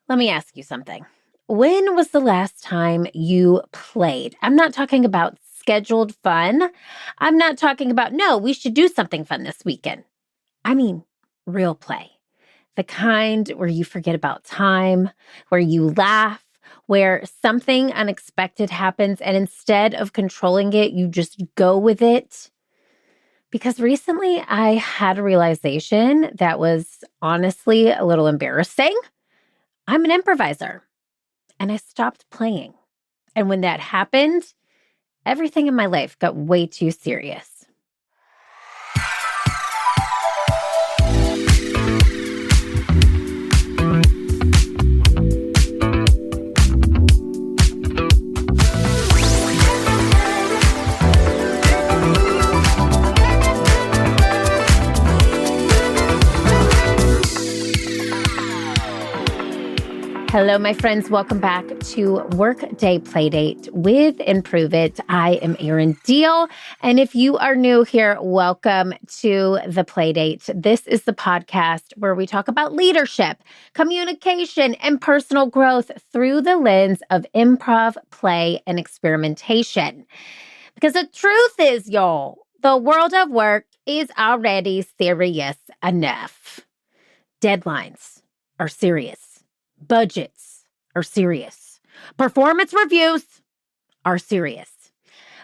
Let me ask you something. When was the last time you played? I'm not talking about scheduled fun. I'm not talking about, no, we should do something fun this weekend. I mean, real play. The kind where you forget about time, where you laugh, where something unexpected happens, and instead of controlling it, you just go with it. Because recently I had a realization that was honestly a little embarrassing. I'm an improviser. And I stopped playing. And when that happened, everything in my life got way too serious. Hello, my friends. Welcome back to Workday Playdate with Improve It. I am Erin Deal. And if you are new here, welcome to the Playdate. This is the podcast where we talk about leadership, communication, and personal growth through the lens of improv, play, and experimentation. Because the truth is, y'all, the world of work is already serious enough. Deadlines are serious. Budgets are serious. Performance reviews are serious.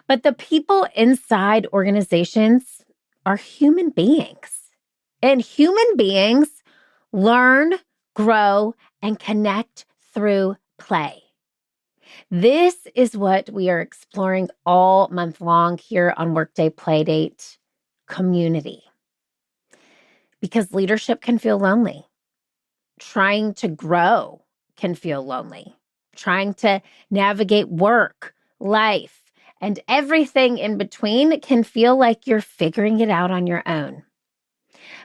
But the people inside organizations are human beings. And human beings learn, grow, and connect through play. This is what we are exploring all month long here on Workday Playdate: community. Because leadership can feel lonely. Trying to grow can feel lonely. Trying to navigate work, life, and everything in between can feel like you're figuring it out on your own.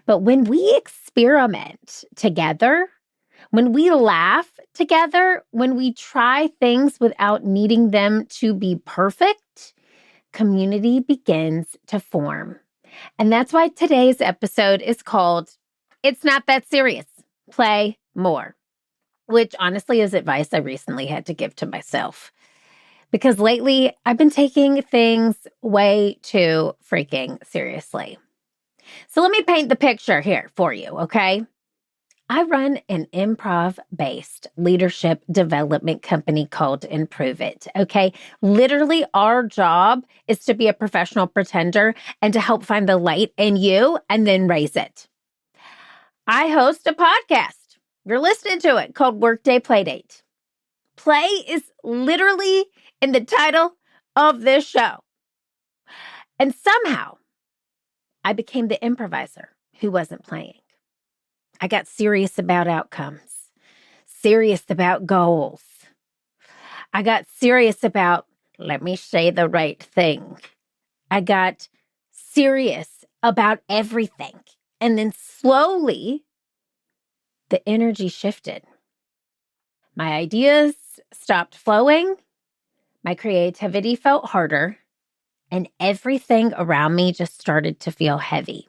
But when we experiment together, when we laugh together, when we try things without needing them to be perfect, community begins to form. And that's why today's episode is called It's Not That Serious. Play more, which honestly is advice I recently had to give to myself. Because lately, I've been taking things way too freaking seriously. So let me paint the picture here for you, okay? I run an improv-based leadership development company called Improve It, okay? Literally, our job is to be a professional pretender and to help find the light in you and then raise it. I host a podcast. You're listening to it, called Workday Playdate. Play is literally in the title of this show. And somehow, I became the improviser who wasn't playing. I got serious about outcomes, serious about goals. I got serious about, let me say the right thing. I got serious about everything. And then slowly, the energy shifted. My ideas stopped flowing. My creativity felt harder. And everything around me just started to feel heavy.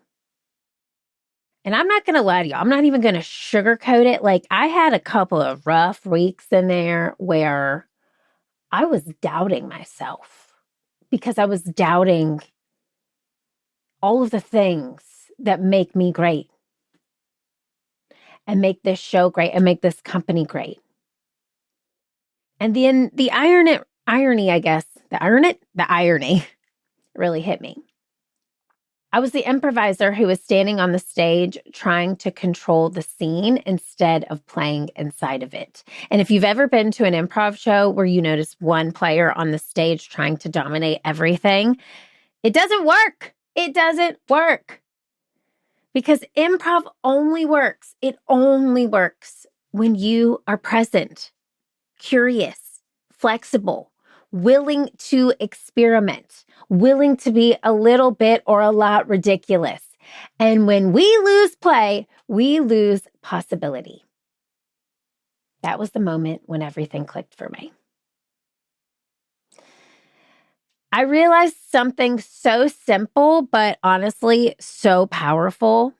And I'm not going to lie to you. I'm not even going to sugarcoat it. Like, I had a couple of rough weeks in there where I was doubting myself because I was doubting all of the things that make me great and make this show great and make this company great. And then the irony, I guess, the irony really hit me. I was the improviser who was standing on the stage trying to control the scene instead of playing inside of it. And if you've ever been to an improv show where you notice one player on the stage trying to dominate everything, it doesn't work. It doesn't work. Because improv only works. It only works when you are present, curious, flexible, willing to experiment, willing to be a little bit or a lot ridiculous. And when we lose play, we lose possibility. That was the moment when everything clicked for me. I realized something so simple, but honestly so powerful.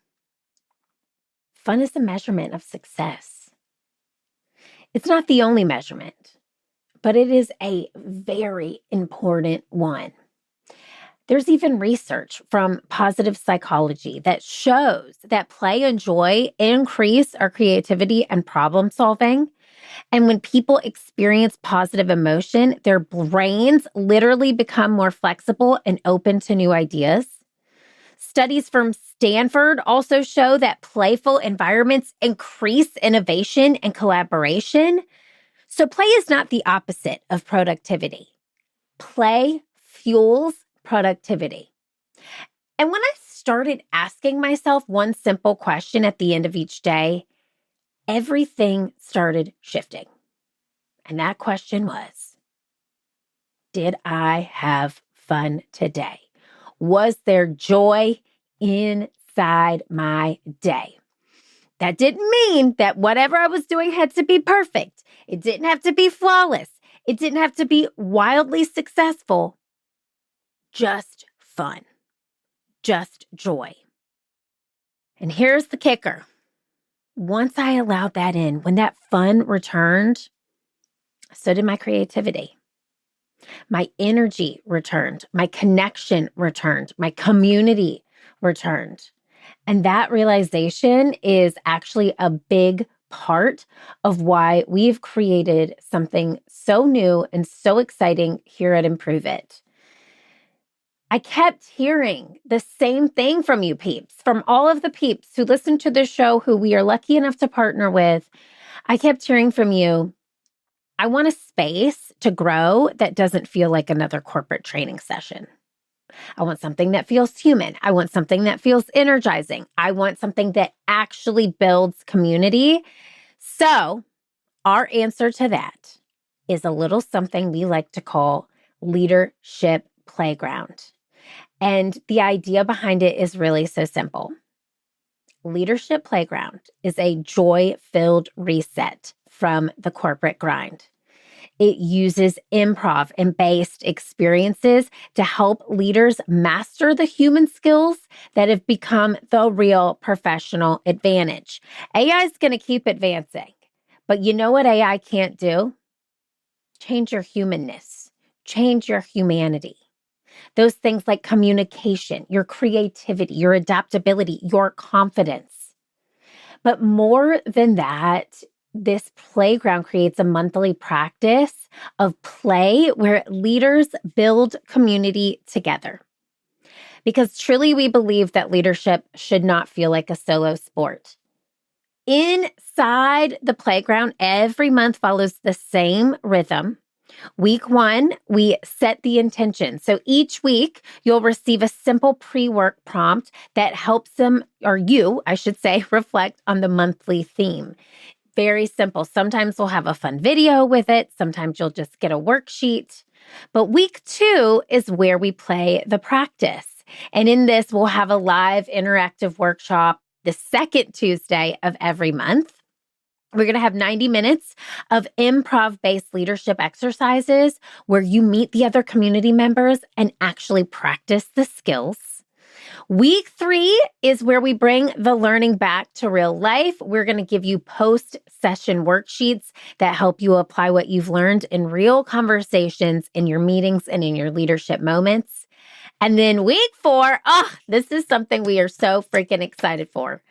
Fun is the measurement of success. It's not the only measurement, but it is a very important one. There's even research from positive psychology that shows that play and joy increase our creativity and problem solving. And when people experience positive emotion, their brains literally become more flexible and open to new ideas. Studies from Stanford also show that playful environments increase innovation and collaboration. So play is not the opposite of productivity. Play fuels productivity. And when I started asking myself one simple question at the end of each day, everything started shifting. And that question was, did I have fun today? Was there joy inside my day? That didn't mean that whatever I was doing had to be perfect. It didn't have to be flawless. It didn't have to be wildly successful. Just fun. Just joy. And here's the kicker. Once I allowed that in, when that fun returned, so did my creativity. My energy returned. My connection returned. My community returned. And that realization is actually a big part of why we've created something so new and so exciting here at Improve It. I kept hearing the same thing from you peeps, from all of the peeps who listen to the show, who we are lucky enough to partner with. I kept hearing from you, I want a space to grow that doesn't feel like another corporate training session. I want something that feels human. I want something that feels energizing. I want something that actually builds community. So our answer to that is a little something we like to call Leadership Playground. And the idea behind it is really so simple. Leadership Playground is a joy-filled reset from the corporate grind. It uses improv and based experiences to help leaders master the human skills that have become the real professional advantage. AI is going to keep advancing, but you know what AI can't do? Change your humanness, change your humanity. Those things like communication, your creativity, your adaptability, your confidence. But more than that, this playground creates a monthly practice of play where leaders build community together. Because truly we believe that leadership should not feel like a solo sport. Inside the playground, every month follows the same rhythm. Week 1, we set the intention. So each week, you'll receive a simple pre-work prompt that helps them, or you, I should say, reflect on the monthly theme. Very simple. Sometimes we'll have a fun video with it. Sometimes you'll just get a worksheet. But week 2 is where we play the practice. And in this, we'll have a live interactive workshop the second Tuesday of every month. We're going to have 90 minutes of improv-based leadership exercises where you meet the other community members and actually practice the skills. Week 3 is where we bring the learning back to real life. We're going to give you post-session worksheets that help you apply what you've learned in real conversations in your meetings and in your leadership moments. And then week 4, this is something we are so freaking excited for.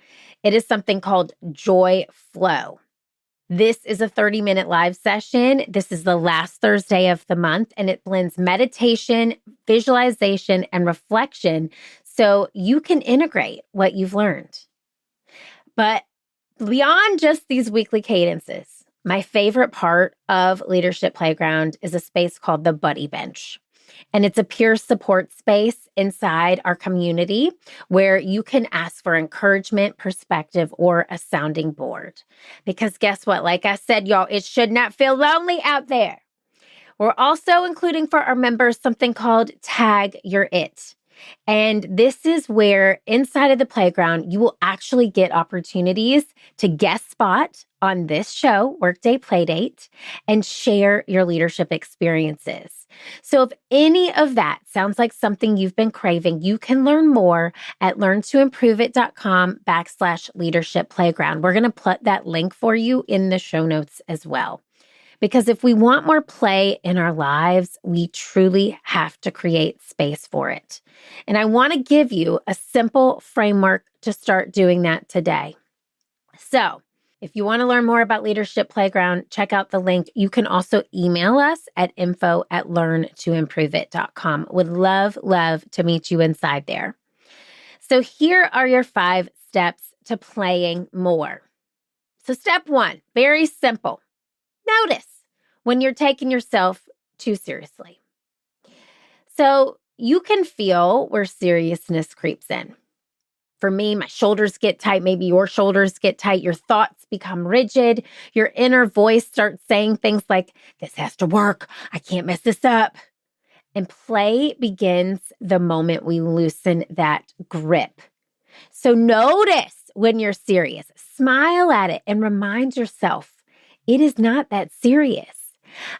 It is something called Joy Flow. This is a 30-minute live session. This is the last Thursday of the month, and it blends meditation, visualization, and reflection so you can integrate what you've learned. But beyond just these weekly cadences, my favorite part of Leadership Playground is a space called the Buddy Bench. And it's a peer support space inside our community where you can ask for encouragement, perspective, or a sounding board. Because guess what? Like I said, y'all, it should not feel lonely out there. We're also including for our members something called Tag Your It. And this is where inside of the playground, you will actually get opportunities to guest spot on this show, Workday Playdate, and share your leadership experiences. So if any of that sounds like something you've been craving, you can learn more at learntoimproveit.com/leadership playground. We're going to put that link for you in the show notes as well. Because if we want more play in our lives, we truly have to create space for it. And I want to give you a simple framework to start doing that today. So, if you want to learn more about Leadership Playground, check out the link. You can also email us at info@learntoimproveit.com. Would love to meet you inside there. So here are your 5 steps to playing more. So step 1, very simple. Notice when you're taking yourself too seriously. So you can feel where seriousness creeps in. For me, my shoulders get tight. Maybe your shoulders get tight. Your thoughts become rigid. Your inner voice starts saying things like, this has to work. I can't mess this up. And play begins the moment we loosen that grip. So notice when you're serious, smile at it and remind yourself, it is not that serious.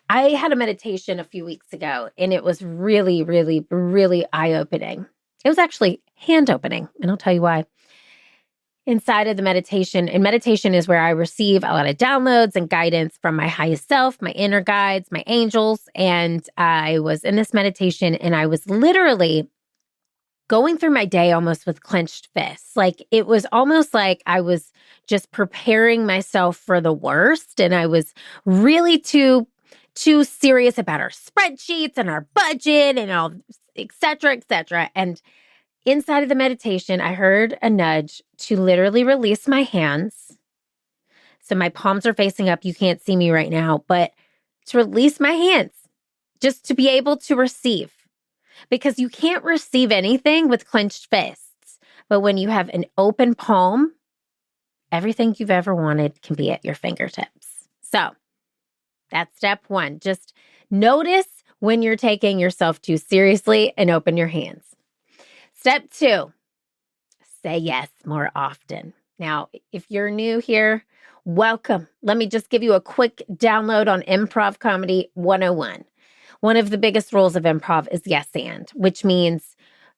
I had a meditation a few weeks ago, and it was really, really, really eye-opening. It was actually hand-opening, and I'll tell you why. Inside of the meditation, and meditation is where I receive a lot of downloads and guidance from my highest self, my inner guides, my angels, and I was in this meditation, and I was literally going through my day almost with clenched fists. Like it was almost like I was just preparing myself for the worst, and I was really too serious about our spreadsheets and our budget and all, et cetera, et cetera. And inside of the meditation, I heard a nudge to literally release my hands. So my palms are facing up. You can't see me right now, but to release my hands, just to be able to receive. Because you can't receive anything with clenched fists. But when you have an open palm, everything you've ever wanted can be at your fingertips. So that's step 1. Just notice when you're taking yourself too seriously and open your hands. Step 2, say yes more often. Now, if you're new here, welcome. Let me just give you a quick download on Improv Comedy 101. One of the biggest rules of improv is yes and, which means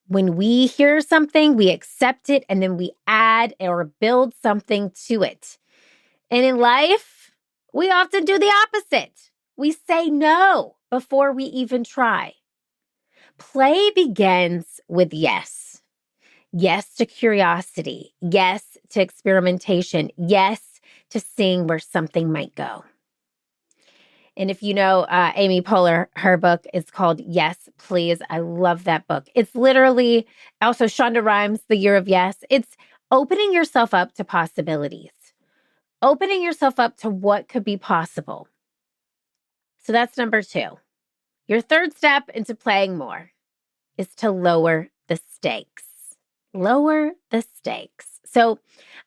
when we hear something, we accept it and then we add or build something to it. And in life, we often do the opposite. We say no before we even try. Play begins with yes. Yes to curiosity. Yes to experimentation. Yes to seeing where something might go. And if you know Amy Poehler, her book is called Yes, Please. I love that book. It's literally also Shonda Rhimes, The Year of Yes. It's opening yourself up to possibilities, opening yourself up to what could be possible. So that's number 2. Your third step into playing more is to lower the stakes. Lower the stakes. So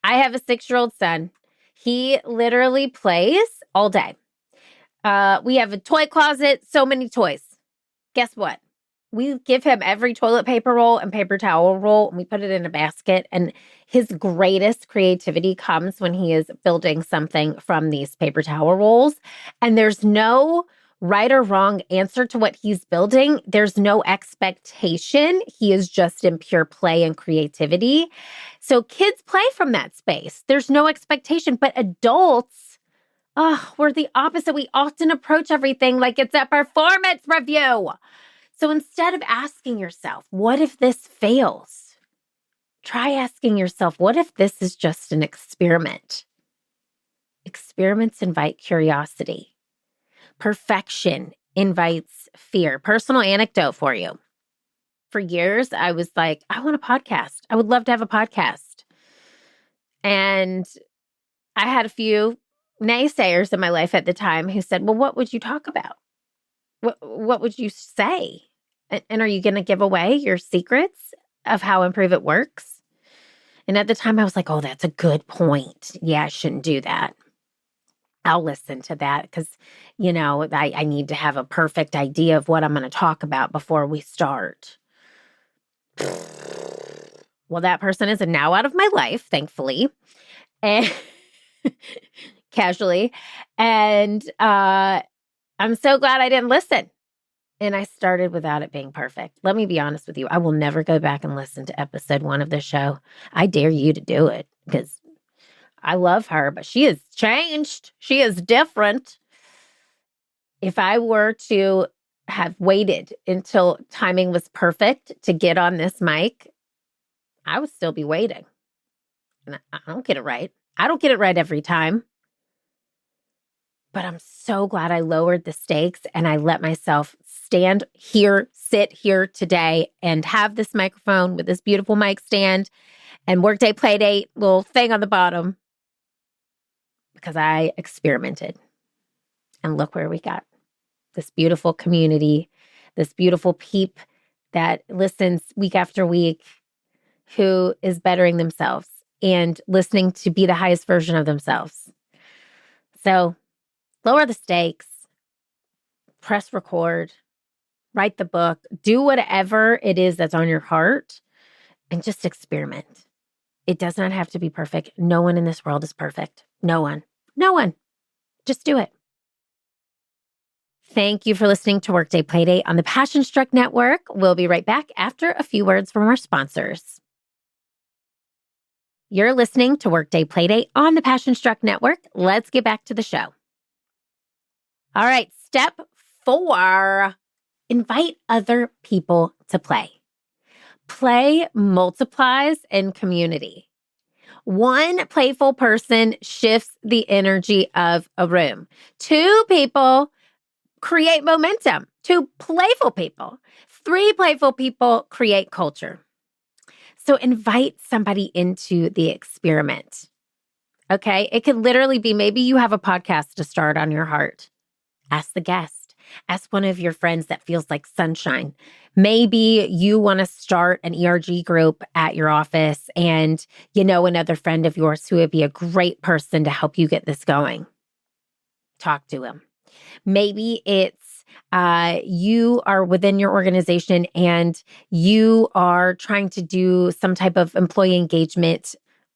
I have a 6-year-old son. He literally plays all day. We have a toy closet, so many toys. Guess what? We give him every toilet paper roll and paper towel roll, and we put it in a basket. And his greatest creativity comes when he is building something from these paper towel rolls. And there's no right or wrong answer to what he's building. There's no expectation. He is just in pure play and creativity. So kids play from that space. There's no expectation, but adults, we're the opposite. We often approach everything like it's a performance review. So instead of asking yourself, what if this fails? Try asking yourself, what if this is just an experiment? Experiments invite curiosity. Perfection invites fear. Personal anecdote for you. For years, I was like, I want a podcast. I would love to have a podcast. And I had a few naysayers in my life at the time who said, well, what would you talk about? What would you say? And are you going to give away your secrets of how Improve It works? And at the time I was like, oh, that's a good point. Yeah, I shouldn't do that. I'll listen to that because, I need to have a perfect idea of what I'm going to talk about before we start. Well, that person is now out of my life, thankfully, and casually. And I'm so glad I didn't listen. And I started without it being perfect. Let me be honest with you. I will never go back and listen to episode 1 of this show. I dare you to do it because I love her, but she has changed. She is different. If I were to have waited until timing was perfect to get on this mic, I would still be waiting. And I don't get it right. I don't get it right every time. But I'm so glad I lowered the stakes and I let myself stand here, sit here today and have this microphone with this beautiful mic stand and Workday Playdate little thing on the bottom because I experimented. And look where we got. This beautiful community, this beautiful peep that listens week after week, who is bettering themselves and listening to be the highest version of themselves. So lower the stakes, press record, write the book, do whatever it is that's on your heart, and just experiment. It does not have to be perfect. No one in this world is perfect. No one. No one. Just do it. Thank you for listening to Workday Playdate on the Passion Struck Network. We'll be right back after a few words from our sponsors. You're listening to Workday Playdate on the Passion Struck Network. Let's get back to the show. All right, step 4, invite other people to play. Play multiplies in community. One playful person shifts the energy of a room. 2 people create momentum. 2 playful people. 3 playful people create culture. So invite somebody into the experiment. Okay? It could literally be maybe you have a podcast to start on your heart. Ask the guest. Ask one of your friends that feels like sunshine. Maybe you want to start an ERG group at your office and you know another friend of yours who would be a great person to help you get this going. Talk to him. Maybe it's you are within your organization and you are trying to do some type of employee engagement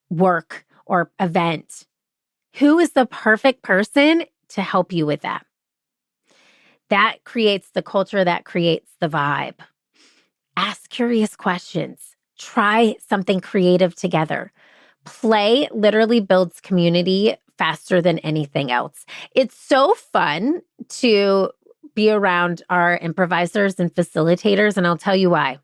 work or event. Who is the perfect person to help you with that? That creates the culture, that creates the vibe. Ask curious questions. Try something creative together. Play literally builds community faster than anything else. It's so fun to be around our improvisers and facilitators, and I'll tell you why.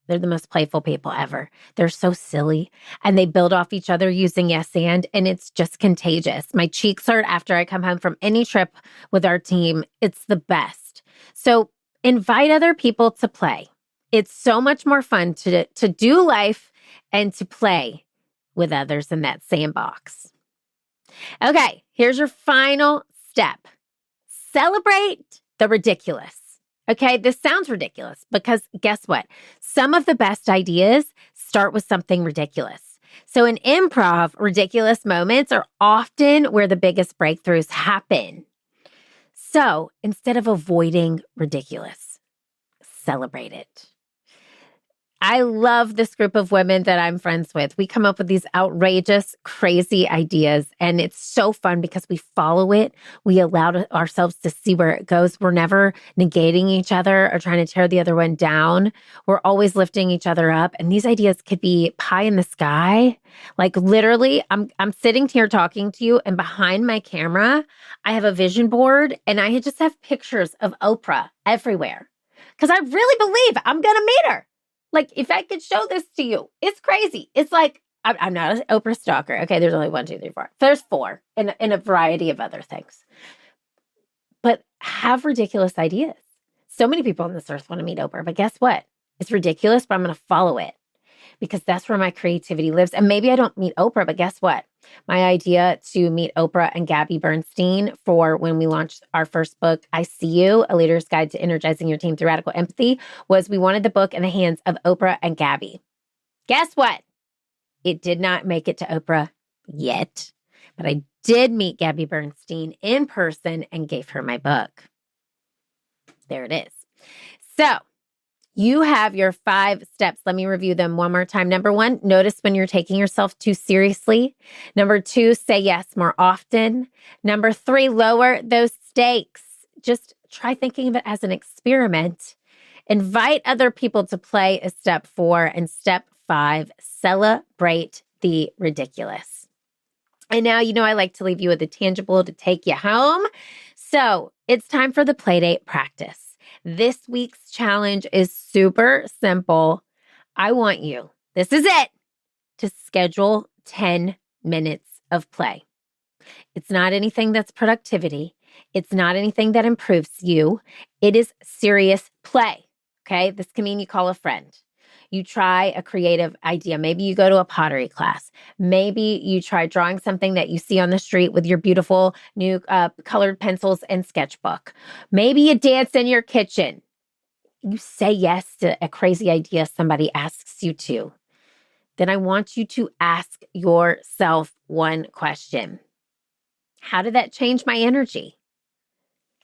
They're the most playful people ever. They're so silly, and they build off each other using yes and it's just contagious. My cheeks hurt after I come home from any trip with our team. It's the best. So invite other people to play. It's so much more fun to do life and to play with others in that sandbox. Okay, here's your final step. Celebrate the ridiculous. Okay, this sounds ridiculous because guess what? Some of the best ideas start with something ridiculous. So in improv, ridiculous moments are often where the biggest breakthroughs happen. So instead of avoiding ridiculous, celebrate it. I love this group of women that I'm friends with. We come up with these outrageous, crazy ideas, and it's so fun because we follow it. We allow ourselves to see where it goes. We're never negating each other or trying to tear the other one down. We're always lifting each other up, and these ideas could be pie in the sky. Like literally, I'm sitting here talking to you, and behind my camera, I have a vision board, and I just have pictures of Oprah everywhere because I really believe I'm going to meet her. Like, if I could show this to you, it's crazy. It's like, I'm not an Oprah stalker. Okay, there's only 1, 2, 3, 4. There's 4 in a variety of other things. But have ridiculous ideas. So many people on this earth want to meet Oprah, but guess what? It's ridiculous, but I'm going to follow it because that's where my creativity lives. And maybe I don't meet Oprah, but guess what? My idea to meet Oprah and Gabby Bernstein for when we launched our first book, I See You, A Leader's Guide to Energizing Your Team Through Radical Empathy, was we wanted the book in the hands of Oprah and Gabby. Guess what? It did not make it to Oprah yet, but I did meet Gabby Bernstein in person and gave her my book. There it is. So You have your 5 steps. Let me review them one more time. Number 1, notice when you're taking yourself too seriously. Number 2, say yes more often. Number 3, lower those stakes. Just try thinking of it as an experiment. Invite other people to play is step 4. And step 5, celebrate the ridiculous. And now, I like to leave you with a tangible to take you home. So it's time for the Playdate practice. This week's challenge is super simple. I want you, this is it, to schedule 10 minutes of play. It's not anything that's productivity. It's not anything that improves you. It is serious play, okay? This can mean you call a friend. You try a creative idea. Maybe you go to a pottery class. Maybe you try drawing something that you see on the street with your beautiful new colored pencils and sketchbook. Maybe you dance in your kitchen. You say yes to a crazy idea somebody asks you to. Then I want you to ask yourself one question. How did that change my energy?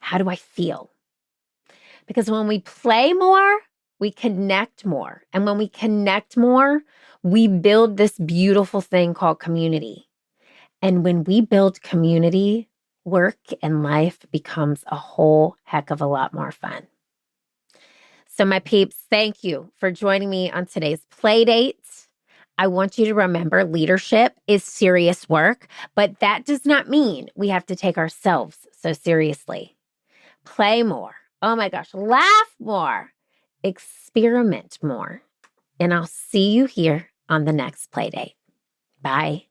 How do I feel? Because when we play more, we connect more. And when we connect more, we build this beautiful thing called community. And when we build community, work and life becomes a whole heck of a lot more fun. So my peeps, thank you for joining me on today's Playdate. I want you to remember leadership is serious work, but that does not mean we have to take ourselves so seriously. Play more. Oh my gosh, laugh more. Experiment more. And I'll see you here on the next Playdate. Bye.